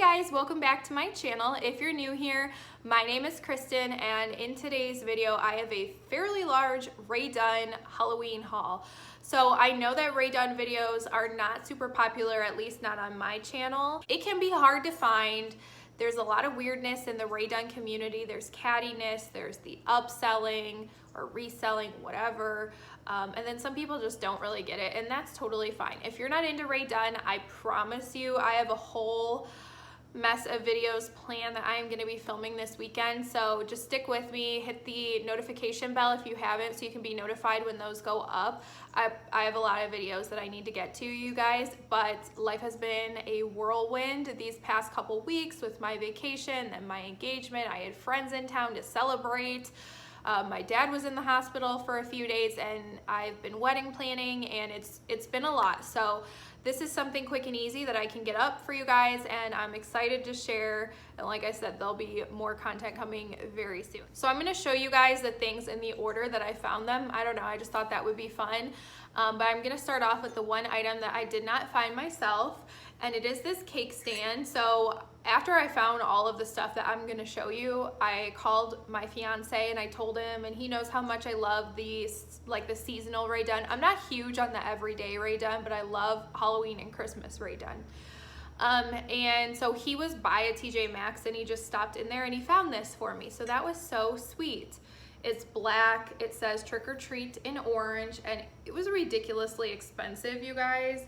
guys, welcome back to my channel. If you're new here, my name is Kristen, and in today's video I have a fairly large Rae Dunn Halloween haul. So I know that Rae Dunn videos are not super popular, at least not on my channel. It can be hard to find. There's a lot of weirdness in the Rae Dunn community. There's cattiness, there's the upselling or reselling, whatever. And then some people just don't really get it, and that's totally fine. If you're not into Rae Dunn, I promise you I have a whole mess of videos planned that I am going to be filming this weekend. So just stick with me, hit the notification bell if you haven't so you can be notified when those go up. I have a lot of videos that I need to get to, you guys, but life has been a whirlwind these past couple weeks with my vacation and my engagement. I had friends in town to celebrate. My dad was in the hospital for a few days, and I've been wedding planning, and it's been a lot. So this is something quick and easy that I can get up for you guys, and I'm excited to share. And like I said, there'll be more content coming very soon. So I'm gonna show you guys the things in the order that I found them. I don't know, I just thought that would be fun. But I'm gonna start off with the one item that I did not find myself, and it is this cake stand. So after I found all of the stuff that I'm gonna show you, I called my fiance and I told him, and he knows how much I love these, like the seasonal Rae Dunn. I'm not huge on the everyday Rae Dunn, but I love Halloween and Christmas Rae Dunn. And so he was by a TJ Maxx, and he just stopped in there and he found this for me. So that was so sweet. It's black, it says trick or treat in orange, and it was ridiculously expensive, you guys.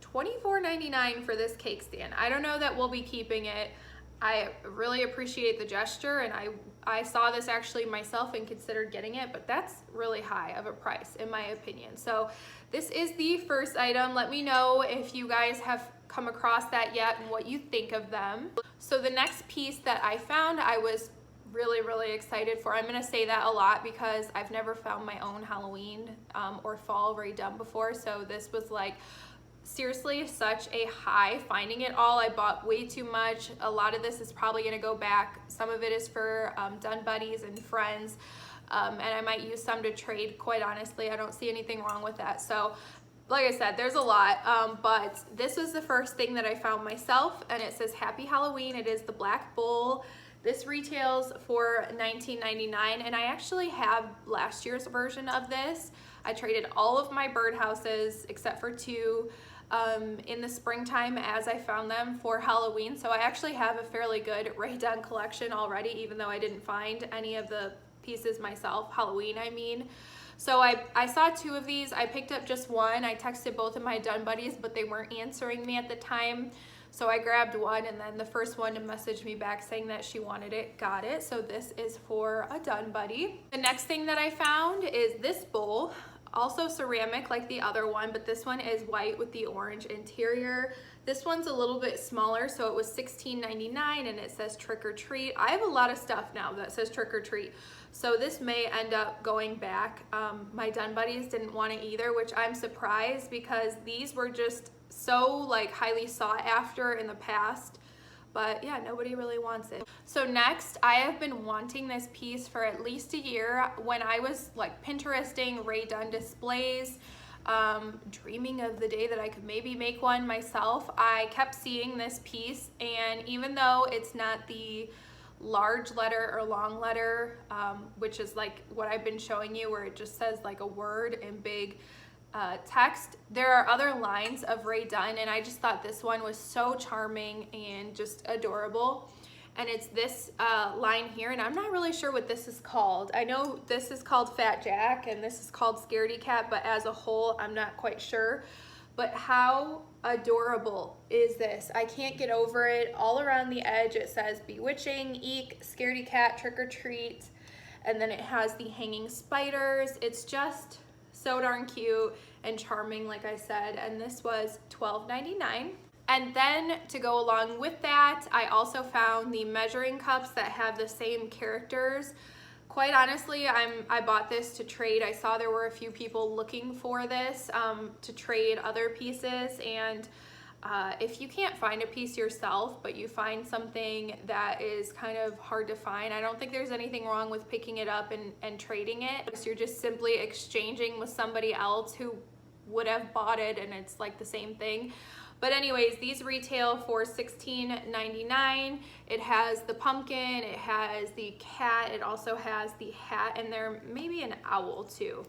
$24.99 for this cake stand. I don't know that we'll be keeping it. I really appreciate the gesture, and I saw this actually myself and considered getting it, but that's really high of a price in my opinion. So this is the first item. Let me know if you guys have come across that yet and what you think of them. So the next piece that I found, I was really excited for. I'm gonna say that a lot because I've never found my own Halloween or fall Rae Dunn before, so this was like seriously such a high finding it all. I bought way too much. A lot of this is probably gonna go back. Some of it is for Dunn buddies and friends, and I might use some to trade. Quite honestly, I don't see anything wrong with that. So like I said, there's a lot, but this was the first thing that I found myself, and it says Happy Halloween. It is the black bowl. This retails for $19.99, and I actually have last year's version of this. I traded all of my birdhouses except for two in the springtime as I found them for Halloween. So I actually have a fairly good Rae Dunn collection already, even though I didn't find any of the pieces myself, Halloween I mean. So I saw two of these. I picked up just one. I texted both of my Dunn buddies, but they weren't answering me at the time. So I grabbed one, and then the first one to message me back saying that she wanted it, got it. So this is for a Dunn buddy. The next thing that I found is this bowl, also ceramic like the other one, but this one is white with the orange interior. This one's a little bit smaller, so it was $16.99, and it says trick or treat. I have a lot of stuff now that says trick or treat, so this may end up going back. My Dunn buddies didn't want it either, which I'm surprised because these were just so like highly sought after in the past, but yeah, nobody really wants it. So next, I have been wanting this piece for at least a year. When I was like Pinteresting Rae Dunn displays, dreaming of the day that I could maybe make one myself, I kept seeing this piece, and even though it's not the large letter or long letter, which is like what I've been showing you where it just says like a word in big text, there are other lines of Rae Dunn, and I just thought this one was so charming and just adorable. And it's this line here, and I'm not really sure what this is called. I know this is called Fat Jack and this is called Scaredy Cat, but as a whole I'm not quite sure. But how adorable is this? I can't get over it. All around the edge it says bewitching, eek, scaredy cat, trick or treat, and then it has the hanging spiders. It's just so darn cute and charming, like I said, and this was $12.99. And then to go along with that, I also found the measuring cups that have the same characters. Quite honestly, I bought this to trade. I saw there were a few people looking for this to trade other pieces, and if you can't find a piece yourself, but you find something that is kind of hard to find, I don't think there's anything wrong with picking it up and trading it. So you're just simply exchanging with somebody else who would have bought it, and it's like the same thing. But anyways, these retail for $16.99. It has the pumpkin, it has the cat, it also has the hat, and there may be an owl too.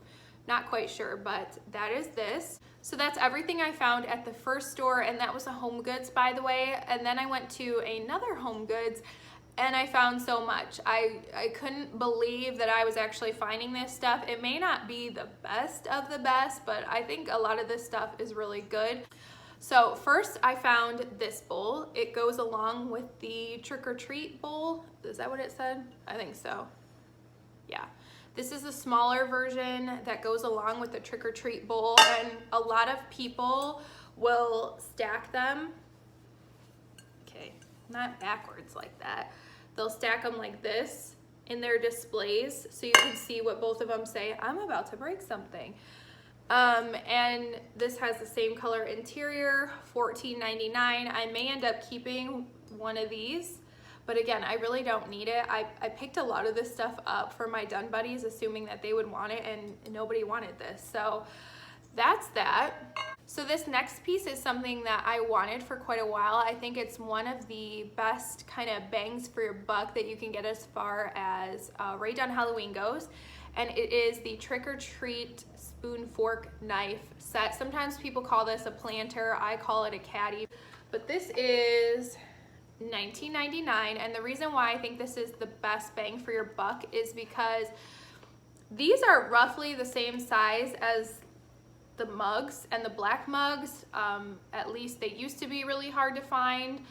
Not quite sure, but that is this. So that's everything I found at the first store, and that was a Home Goods, by the way. And then I went to another Home Goods and I found so much. I couldn't believe that I was actually finding this stuff. It may not be the best of the best, but I think a lot of this stuff is really good. So first I found this bowl. It goes along with the trick or treat bowl. Is that what it said? I think so. Yeah. This is a smaller version that goes along with the trick or treat bowl, and a lot of people will stack them. Okay, not backwards like that. They'll stack them like this in their displays so you can see what both of them say. I'm about to break something. And this has the same color interior, $14.99. I may end up keeping one of these, but again, I really don't need it. I picked a lot of this stuff up for my Dunn buddies, assuming that they would want it, and nobody wanted this. So that's that. So this next piece is something that I wanted for quite a while. I think it's one of the best kind of bangs for your buck that you can get as far as Rae Dunn Halloween goes. And it is the Trick or Treat spoon, fork, knife set. Sometimes people call this a planter. I call it a caddy. But this is $19.99, and the reason why I think this is the best bang for your buck is because these are roughly the same size as the mugs, and the black mugs, at least they used to be really hard to find.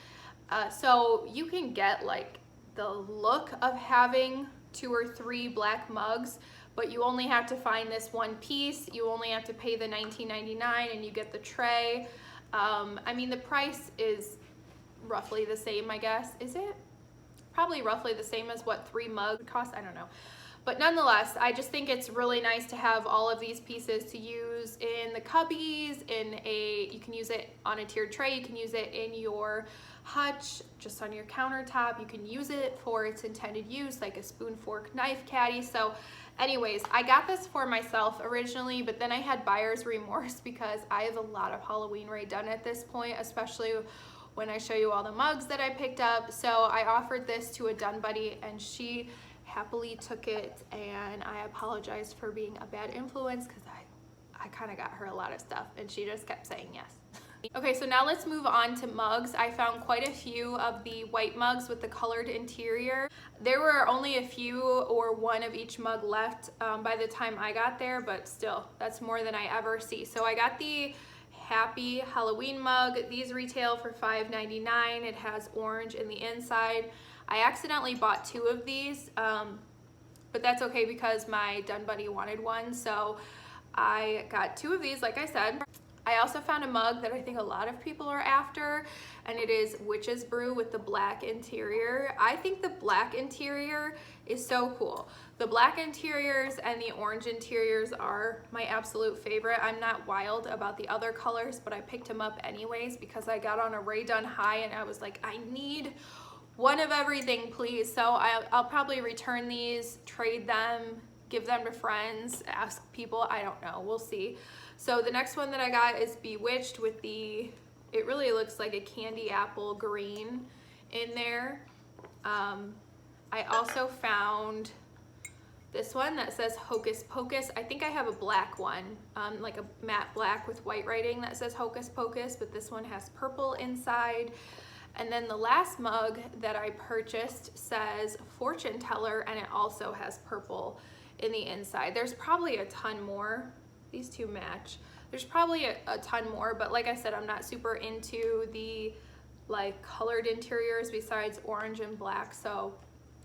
So you can get like the look of having 2 or 3 black mugs, but you only have to find this one piece. You only have to pay the $19.99 and you get the tray. I mean, the price is roughly the same, I guess. Is it? Probably roughly the same as what 3 mugs cost. I don't know. But nonetheless, I just think it's really nice to have all of these pieces to use in the cubbies, you can use it on a tiered tray, you can use it in your hutch, just on your countertop, you can use it for its intended use, like a spoon, fork, knife caddy. So anyways, I got this for myself originally, but then I had buyer's remorse because I have a lot of Halloween Rae Dunn at this point, especially when I show you all the mugs that I picked up. So I offered this to a Dunn buddy, and she happily took it, and I apologized for being a bad influence because I kind of got her a lot of stuff and she just kept saying yes. Okay, so now let's move on to mugs. I found quite a few of the white mugs with the colored interior. There were only a few or one of each mug left by the time I got there, but still, that's more than I ever see. So I got the Happy Halloween mug. These retail for $5.99. It has orange in the inside. I accidentally bought 2 of these, but that's okay because my Dunn buddy wanted one, so I got 2 of these, like I said. I also found a mug that I think a lot of people are after, and it is Witch's Brew with the black interior. I think the black interior is so cool. The black interiors and the orange interiors are my absolute favorite. I'm not wild about the other colors, but I picked them up anyways because I got on a Rae Dunn high and I was like, I need one of everything, please. So I'll probably return these, trade them, give them to friends, ask people, I don't know, we'll see. So the next one that I got is Bewitched with the, it really looks like a candy apple green in there. I also found this one that says Hocus Pocus. I think I have a black one, like a matte black with white writing that says Hocus Pocus, but this one has purple inside. And then the last mug that I purchased says Fortune Teller, and it also has purple in the inside. There's probably a ton more. These 2 match. There's probably a ton more, but like I said, I'm not super into the like colored interiors besides orange and black, so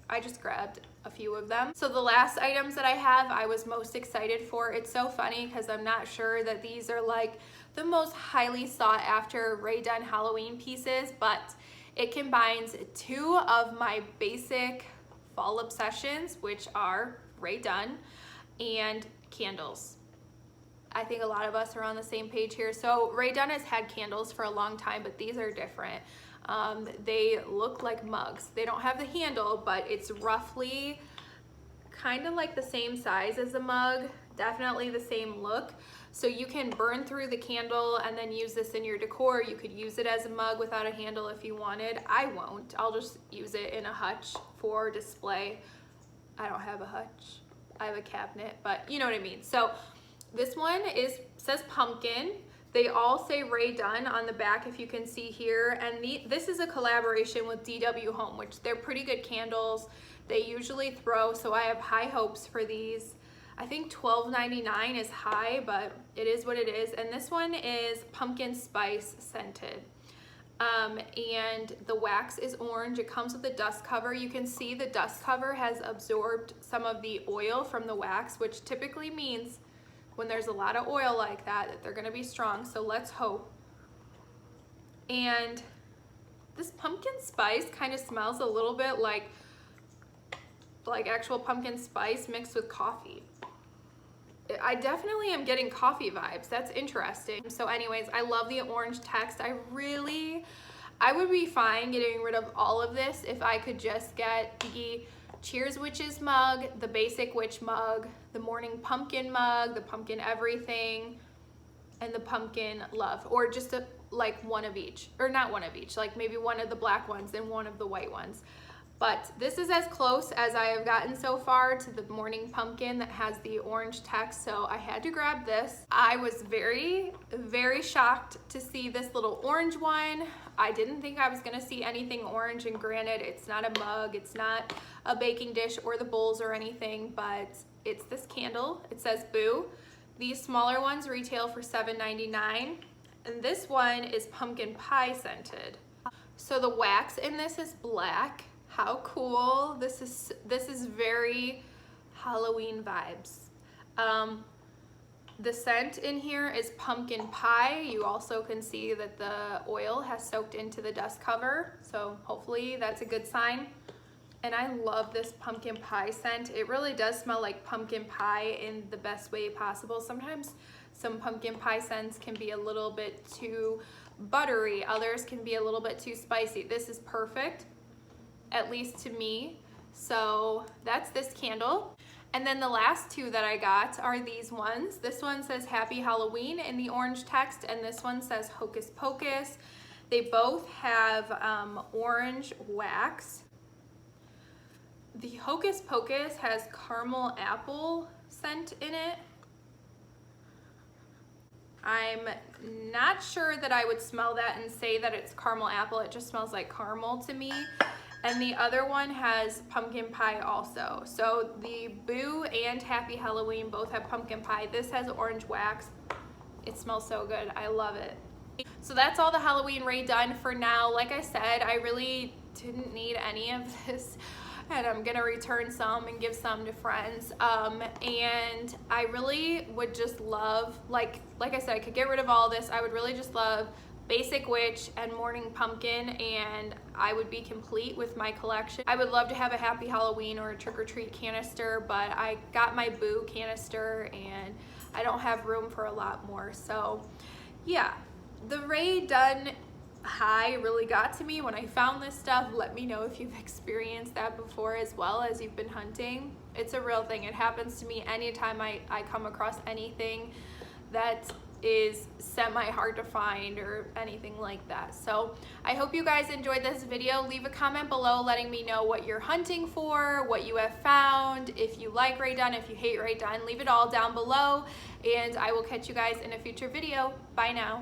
I just grabbed a few of them. So the last items that I have, I was most excited for. It's so funny because I'm not sure that these are like the most highly sought after Rae Dunn Halloween pieces, but it combines 2 of my basic fall obsessions, which are Rae Dunn and candles. I think a lot of us are on the same page here. So Rae Dunn has had candles for a long time, but these are different. They look like mugs. They don't have the handle, but it's roughly kind of like the same size as a mug, definitely the same look. So you can burn through the candle and then use this in your decor. You could use it as a mug without a handle if you wanted. I won't. I'll just use it in a hutch for display. I don't have a hutch. I have a cabinet, but you know what I mean. So this one says pumpkin. They all say Rae Dunn on the back, if you can see here. And this is a collaboration with DW Home, which they're pretty good candles. They usually throw, so I have high hopes for these. I think $12.99 is high, but it is what it is. And this one is pumpkin spice scented. And the wax is orange. It comes with a dust cover. You can see the dust cover has absorbed some of the oil from the wax, which typically means when there's a lot of oil like that they're gonna be strong. So let's hope. And this pumpkin spice kind of smells a little bit like actual pumpkin spice mixed with coffee. I definitely am getting coffee vibes. That's interesting. So anyways, I love the orange text. I would be fine getting rid of all of this if I could just get the Cheers Witches mug, the basic witch mug, the morning pumpkin mug, the pumpkin everything, and the pumpkin love, or just like one of each, or not one of each, like maybe one of the black ones and one of the white ones. But this is as close as I have gotten so far to the morning pumpkin that has the orange text, so I had to grab this. I was very, very shocked to see this little orange one. I didn't think I was gonna see anything orange, and granted, it's not a mug, it's not a baking dish or the bowls or anything, but it's this candle. It says Boo. These smaller ones retail for $7.99, and this one is pumpkin pie scented. So the wax in this is black. How cool. This is very Halloween vibes. The scent in here is pumpkin pie. You also can see that the oil has soaked into the dust cover, so hopefully that's a good sign. And I love this pumpkin pie scent. It really does smell like pumpkin pie in the best way possible. Sometimes some pumpkin pie scents can be a little bit too buttery. Others can be a little bit too spicy. This is perfect, at least to me. So that's this candle. And then the last two that I got are these ones. This one says Happy Halloween in the orange text, and this one says Hocus Pocus. They both have orange wax. The Hocus Pocus has caramel apple scent in it. I'm not sure that I would smell that and say that it's caramel apple. It just smells like caramel to me. And the other one has pumpkin pie also. So the Boo and Happy Halloween both have pumpkin pie. This has orange wax. It smells so good. I love it. So that's all the Halloween Rae Dunn for now. Like I said, I really didn't need any of this, and I'm gonna return some and give some to friends. And I really would just love, like I said, I could get rid of all this. I would really just love Basic Witch and Morning Pumpkin, and I would be complete with my collection. I would love to have a Happy Halloween or a Trick or Treat canister, but I got my Boo canister and I don't have room for a lot more. So yeah, the Rae Dunn high really got to me when I found this stuff. Let me know if you've experienced that before as well as you've been hunting. It's a real thing. It happens to me anytime I come across anything that is semi hard to find or anything like that. So I hope you guys enjoyed this video. Leave a comment below letting me know what you're hunting for, what you have found, if you like Rae Dunn, if you hate Rae Dunn. Leave it all down below, and I will catch you guys in a future video. Bye now.